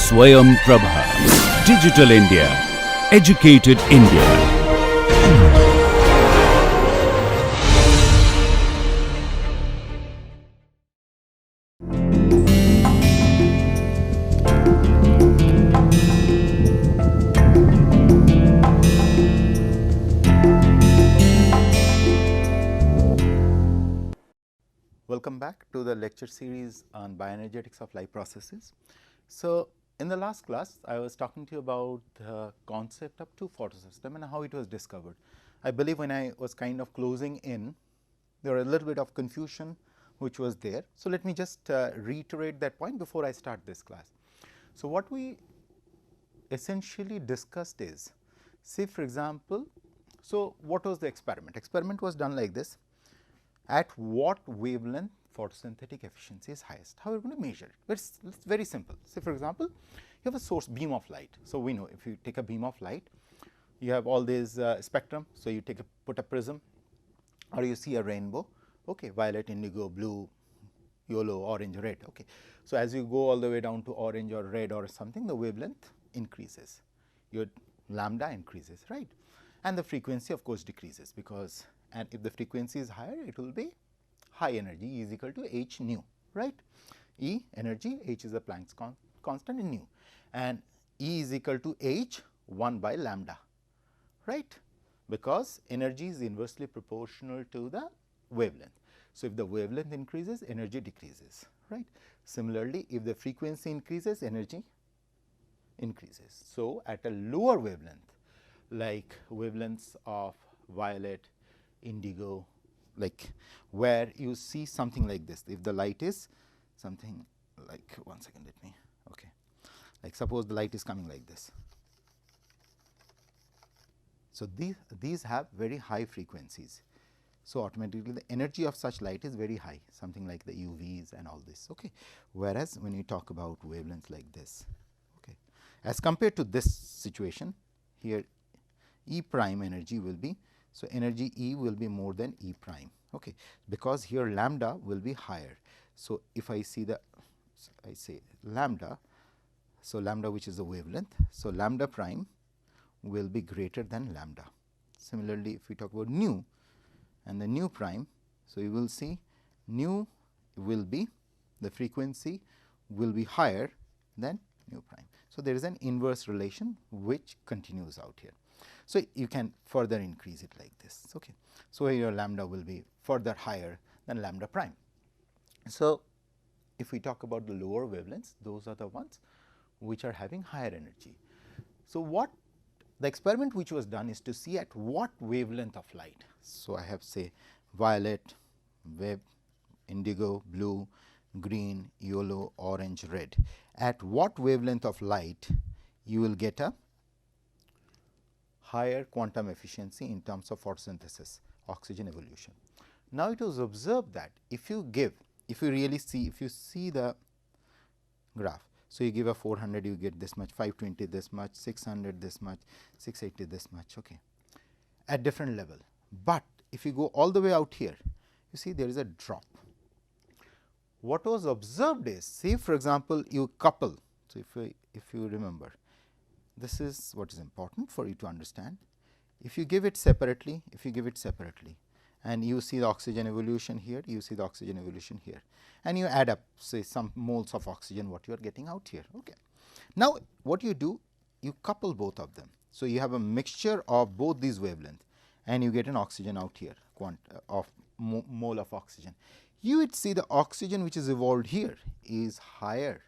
Swayam Prabha. Digital India. Educated India. Welcome back to the lecture series on bioenergetics of life processes. So, in the last class, I was talking to you about the concept of two photosystem and how it was discovered. I believe when I was kind of closing in, there was a little bit of confusion which was there. So, let me just reiterate that point before I start this class. So, what we essentially discussed is, say for example, so what was the experiment? Experiment was done like this. At what wavelength photosynthetic efficiency is highest? How are we going to measure it? It's very simple. Say for example, you have a source beam of light. So, we know if you take a beam of light, you have all these spectrum. So, you put a prism or you see a rainbow, okay, violet, indigo, blue, yellow, orange, red. Okay. So, as you go all the way down to orange or red or something, the wavelength increases, your lambda increases, right, and the frequency of course decreases, because and if the frequency is higher, it will be high energy, E is equal to h nu, right. E energy, h is a Planck's constant in nu, and E is equal to h 1 by lambda, right, because energy is inversely proportional to the wavelength. So, if the wavelength increases, energy decreases, right. Similarly, if the frequency increases, energy increases. So, at a lower wavelength, like wavelengths of violet, indigo, like where you see something like this, if the light is something like, one second, let me, okay, like suppose the light is coming like this. So, these have very high frequencies. So, automatically the energy of such light is very high, something like the UVs and all this, okay. Whereas, when you talk about wavelengths like this, okay, as compared to this situation here, E prime energy will be, so energy E will be more than E prime, okay, because here lambda will be higher. So, if I see the, I say lambda, so lambda which is the wavelength, so lambda prime will be greater than lambda. Similarly, if we talk about nu and the nu prime, so you will see nu will be, the frequency will be higher than nu prime. So, there is an inverse relation which continues out here. So, you can further increase it like this, okay. So, your lambda will be further higher than lambda prime. So, if we talk about the lower wavelengths, those are the ones which are having higher energy. So, what the experiment which was done is to see at what wavelength of light. So, I have say violet, indigo, blue, green, yellow, orange, red. At what wavelength of light you will get a higher quantum efficiency in terms of photosynthesis, oxygen evolution. Now, it was observed that if you really see, if you see the graph, so you give a 400, you get this much, 520 this much, 600 this much, 680 this much, okay, at different level. But if you go all the way out here, you see there is a drop. What was observed is, say for example, you couple, so if you remember, this is what is important for you to understand. If you give it separately, and you see the oxygen evolution here, you see the oxygen evolution here, and you add up say some moles of oxygen what you are getting out here. Okay. Now, what you do, you couple both of them. So, you have a mixture of both these wavelengths and you get an oxygen out here, of mole of oxygen. You would see the oxygen which is evolved here is higher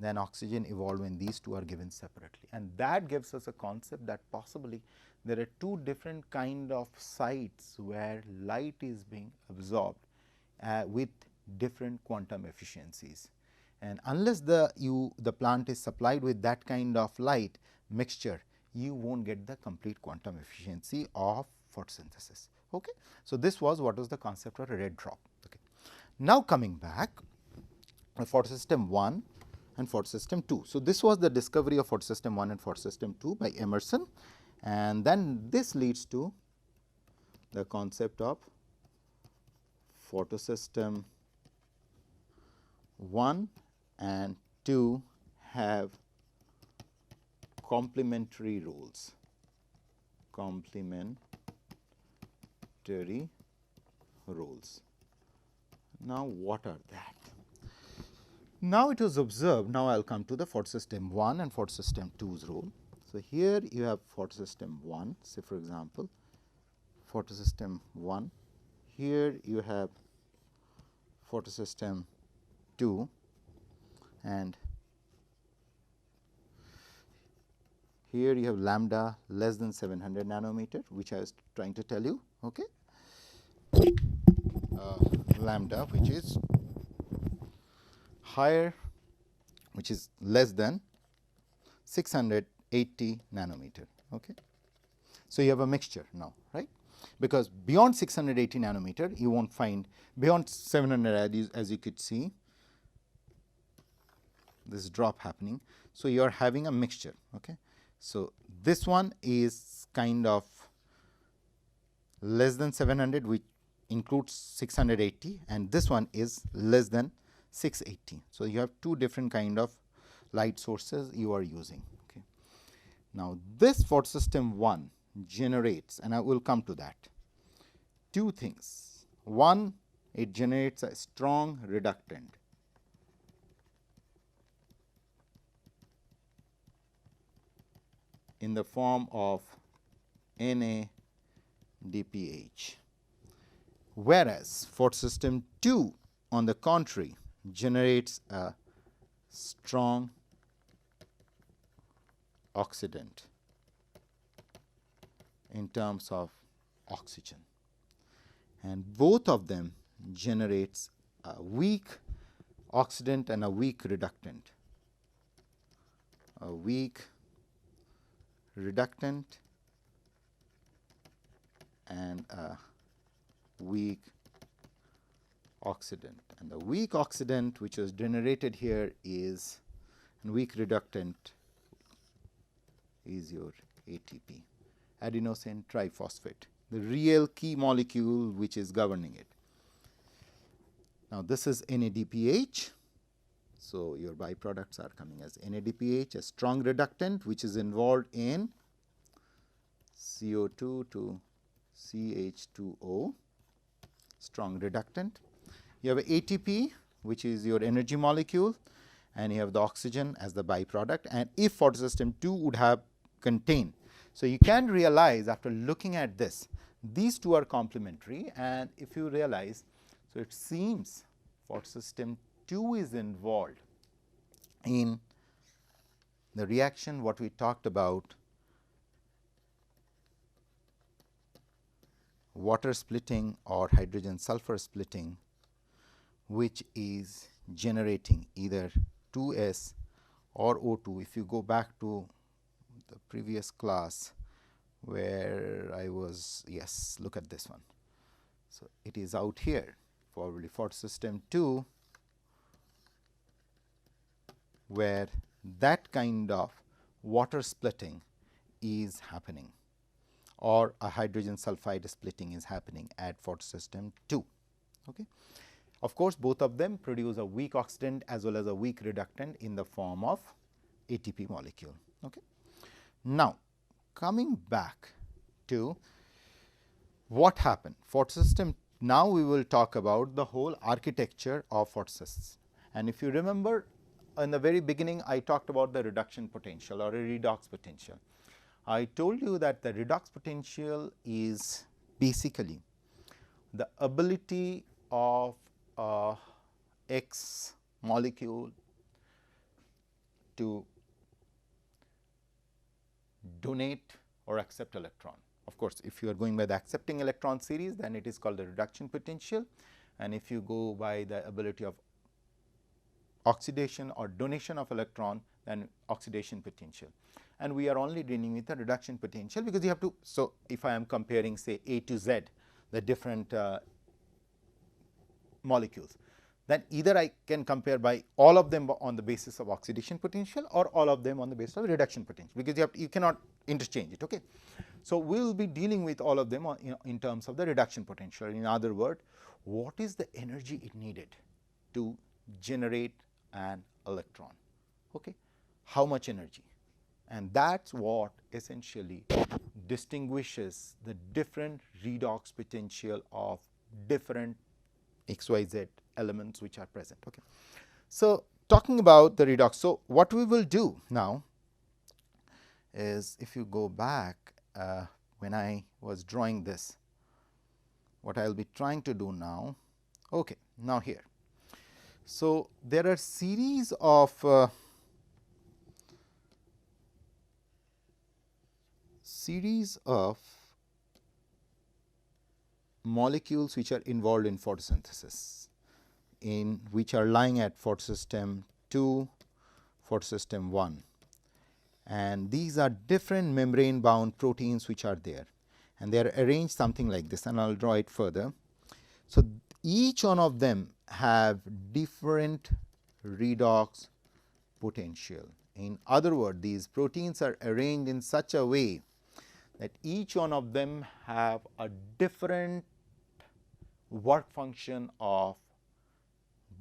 than oxygen evolved when these two are given separately, and that gives us a concept that possibly there are two different kind of sites where light is being absorbed with different quantum efficiencies, and unless the plant is supplied with that kind of light mixture, you won't get the complete quantum efficiency of photosynthesis. Okay. So, this was what was the concept of a red drop. Okay. Now, coming back, photosystem 1 and photosystem 2. So, this was the discovery of photosystem 1 and photosystem 2 by Emerson, and then this leads to the concept of photosystem 1 and 2 have complementary roles. Complementary roles. Now, what are that? Now, it was observed, now I will come to the photosystem 1 and photosystem 2's role. So, here you have photosystem 1, say for example, photosystem 1, here you have photosystem 2, and here you have lambda less than 700 nanometer, which I was trying to tell you, okay. Lambda which is higher, which is less than 680 nanometer, okay. So, you have a mixture now, right, because beyond 680 nanometer you won't find, beyond 700 as you could see this drop happening. So, you are having a mixture, okay. So, this one is kind of less than 700, which includes 680, and this one is less than 680. So, you have two different kind of light sources you are using, okay. Now, this photosystem 1 generates, and I will come to that, two things. One, it generates a strong reductant. In the form of NADPH, whereas photosystem 2 on the contrary generates a strong oxidant in terms of oxygen, and both of them generates a weak oxidant and a weak reductant, a weak reductant and a weak oxidant, and the weak oxidant which was generated here is, and weak reductant is your ATP, adenosine triphosphate, the real key molecule which is governing it. Now, this is NADPH. So, your byproducts are coming as NADPH, a strong reductant which is involved in CO2 to CH2O, strong reductant. You have ATP, which is your energy molecule, and you have the oxygen as the byproduct, and if photosystem 2 would have contained. So, you can realize after looking at this, these two are complementary, and if you realize, so it seems photosystem 2 is involved in the reaction what we talked about, water splitting or hydrogen sulfur splitting, which is generating either 2S or O2. If you go back to the previous class where I was, yes, look at this one. So, it is out here probably photosystem 2, where that kind of water splitting is happening, or a hydrogen sulfide splitting is happening at photosystem 2. Okay. Of course, both of them produce a weak oxidant as well as a weak reductant in the form of ATP molecule. Okay. Now, coming back to what happened, photosystem, now we will talk about the whole architecture of photosynthesis. And if you remember, in the very beginning I talked about the reduction potential or a redox potential. I told you that the redox potential is basically the ability of X molecule to donate or accept electron. Of course, if you are going by the accepting electron series, then it is called the reduction potential, and if you go by the ability of oxidation or donation of electron, then oxidation potential. And we are only dealing with the reduction potential, because you have to. So, if I am comparing say A to Z, the different molecules, then either I can compare by all of them on the basis of oxidation potential or all of them on the basis of reduction potential, because you cannot interchange it. Okay. So, we will be dealing with all of them in terms of the reduction potential. In other words, what is the energy it needed to generate an electron? Okay. How much energy? and that is what essentially distinguishes the different redox potential of different XYZ elements which are present. Okay. So, talking about the redox, so what we will do now is, if you go back when I was drawing this, what I will be trying to do now. Okay, now here. So, there are series of molecules which are involved in photosynthesis, in which are lying at photosystem 2, photosystem 1, and these are different membrane bound proteins which are there, and they are arranged something like this, and I will draw it further. So, each one of them have different redox potential. In other words, these proteins are arranged in such a way that each one of them have a different work function of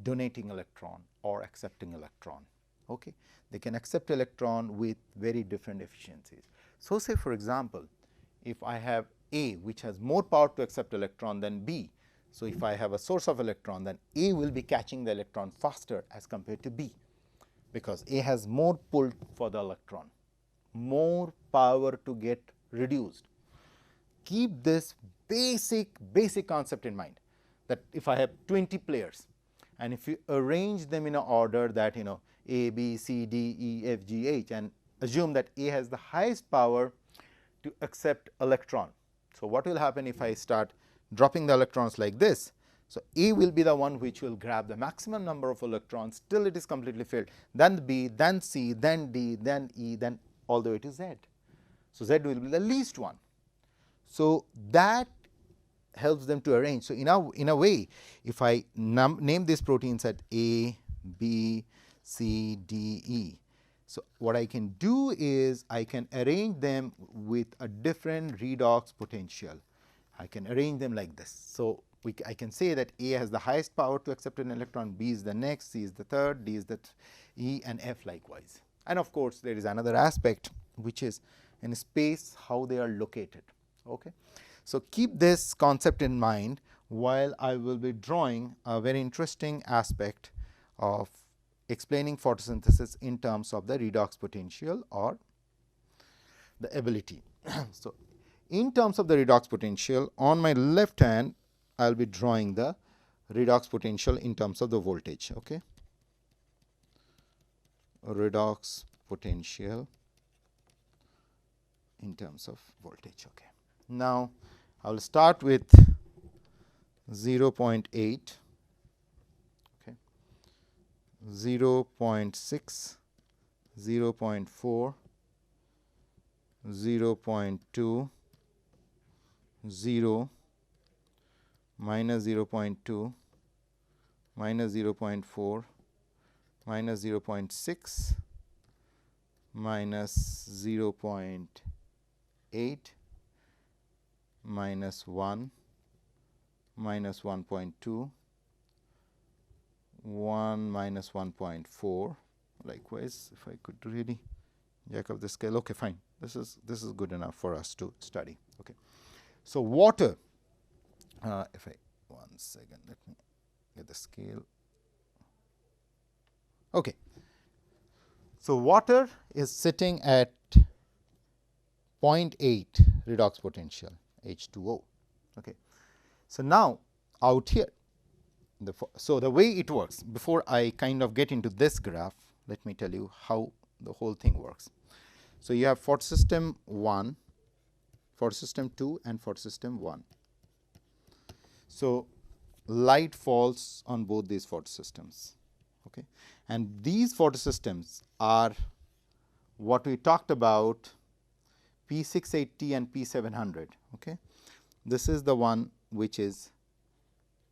donating electron or accepting electron. Okay. They can accept electron with very different efficiencies. So, say for example, if I have A which has more power to accept electron than B. So, if I have a source of electron, then A will be catching the electron faster as compared to B, because A has more pull for the electron, more power to get reduced. Keep this basic concept in mind, that if I have 20 players and if you arrange them in an order that A, B, C, D, E, F, G, H, and assume that A has the highest power to accept electron. So, what will happen if I start dropping the electrons like this? So, A will be the one which will grab the maximum number of electrons till it is completely filled, then B, then C, then D, then E, then all the way to Z. So, Z will be the least one. So, that helps them to arrange. So, in a way, if I name these proteins at A, B, C, D, E. So, what I can do is I can arrange them with a different redox potential. I can arrange them like this. So, I can say that A has the highest power to accept an electron, B is the next, C is the third, D is the E, and F likewise. And of course, there is another aspect which is in space how they are located. Okay. So, keep this concept in mind while I will be drawing a very interesting aspect of explaining photosynthesis in terms of the redox potential or the ability. So, in terms of the redox potential, on my left hand I will be drawing the redox potential in terms of the voltage. Okay. Redox potential in terms of voltage. Okay. Now, I will start with 0.8, okay, 0.6, 0.4, 0.2, 0, minus 0.2, minus 0.4, minus 0.6, minus 0.8, minus 1, minus 1.2, 1 minus 1.4. Likewise, if I could really jack up the scale, okay, fine. This is good enough for us to study. Okay. So, water, if I, one second, let me get the scale. Okay. So, water is sitting at 0.8 redox potential, H2O. Okay. So, now out here, so the way it works, before I kind of get into this graph, let me tell you how the whole thing works. So, you have photosystem 1, photosystem 2 and photosystem 1. So, light falls on both these photosystems, okay. And these photosystems are what we talked about, P680 and P700. Okay. This is the one which is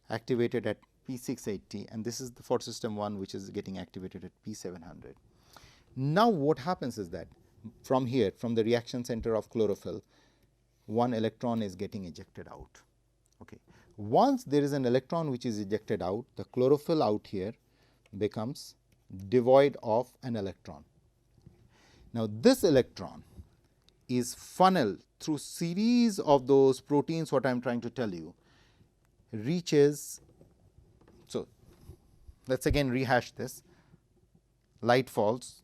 activated at P680, and this is the photosystem 1 which is getting activated at P700. Now, what happens is that from here, from the reaction center of chlorophyll, one electron is getting ejected out. Okay. Once there is an electron which is ejected out, the chlorophyll out here becomes devoid of an electron. Now, this electron is funneled through series of those proteins, what I am trying to tell you, reaches. So, let us again rehash this. Light falls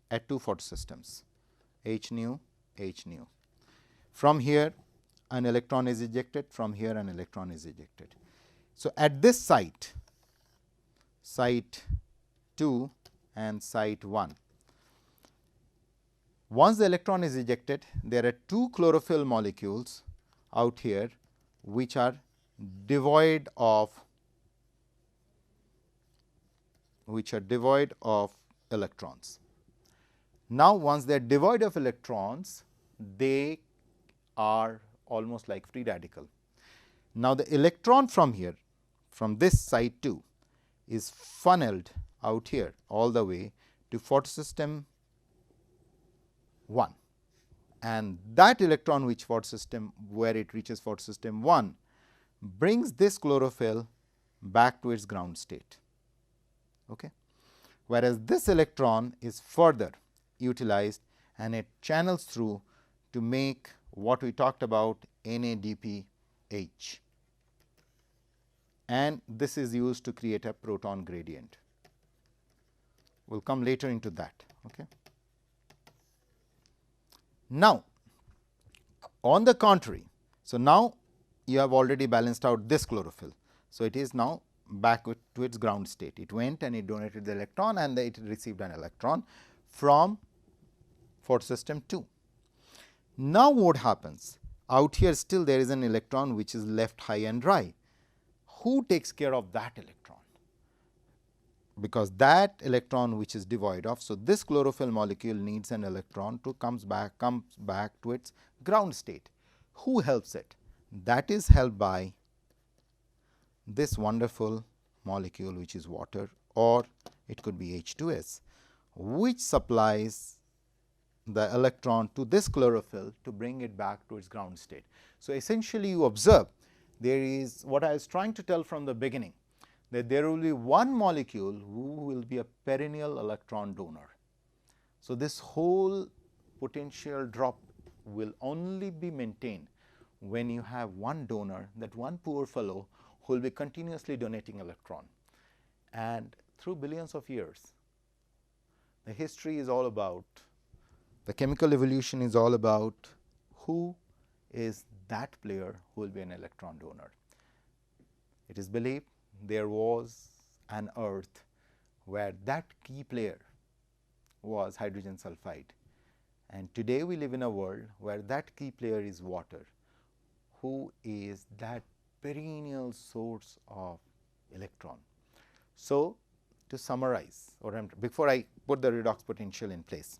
at two photosystems, H nu, H nu. From here an electron is ejected, from here an electron is ejected. So, at this site, site 2 and site 1, once the electron is ejected, there are two chlorophyll molecules out here which are devoid of electrons. Now, once they are devoid of electrons, they are almost like free radical. Now, the electron from here, from this site 2, is funneled out here all the way to photosystem 1, and that electron which photosystem, where it reaches photosystem 1, brings this chlorophyll back to its ground state. Okay. Whereas, this electron is further utilized and it channels through to make what we talked about, NADPH, and this is used to create a proton gradient. We will come later into that. Okay. Now, on the contrary, so now you have already balanced out this chlorophyll. So, it is now back to its ground state. It went and it donated the electron and it received an electron from photosystem 2. Now, what happens? Out here still there is an electron which is left high and dry. Who takes care of that electron? Because that electron which is devoid of, so this chlorophyll molecule needs an electron to comes back to its ground state. Who helps it? That is helped by this wonderful molecule which is water, or it could be H2S, which supplies the electron to this chlorophyll to bring it back to its ground state. So, essentially you observe there is what I was trying to tell from the beginning, that there will be one molecule who will be a perennial electron donor. So, this whole potential drop will only be maintained when you have one donor, that one poor fellow who will be continuously donating electron. And through billions of years, the history is all about, the chemical evolution is all about who is that player who will be an electron donor. It is believed there was an earth where that key player was hydrogen sulfide, and today we live in a world where that key player is water, who is that perennial source of electron. So, to summarize, or before I put the redox potential in place.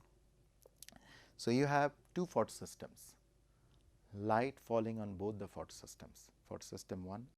So, you have two photosystems, light falling on both the photosystems, photosystem 1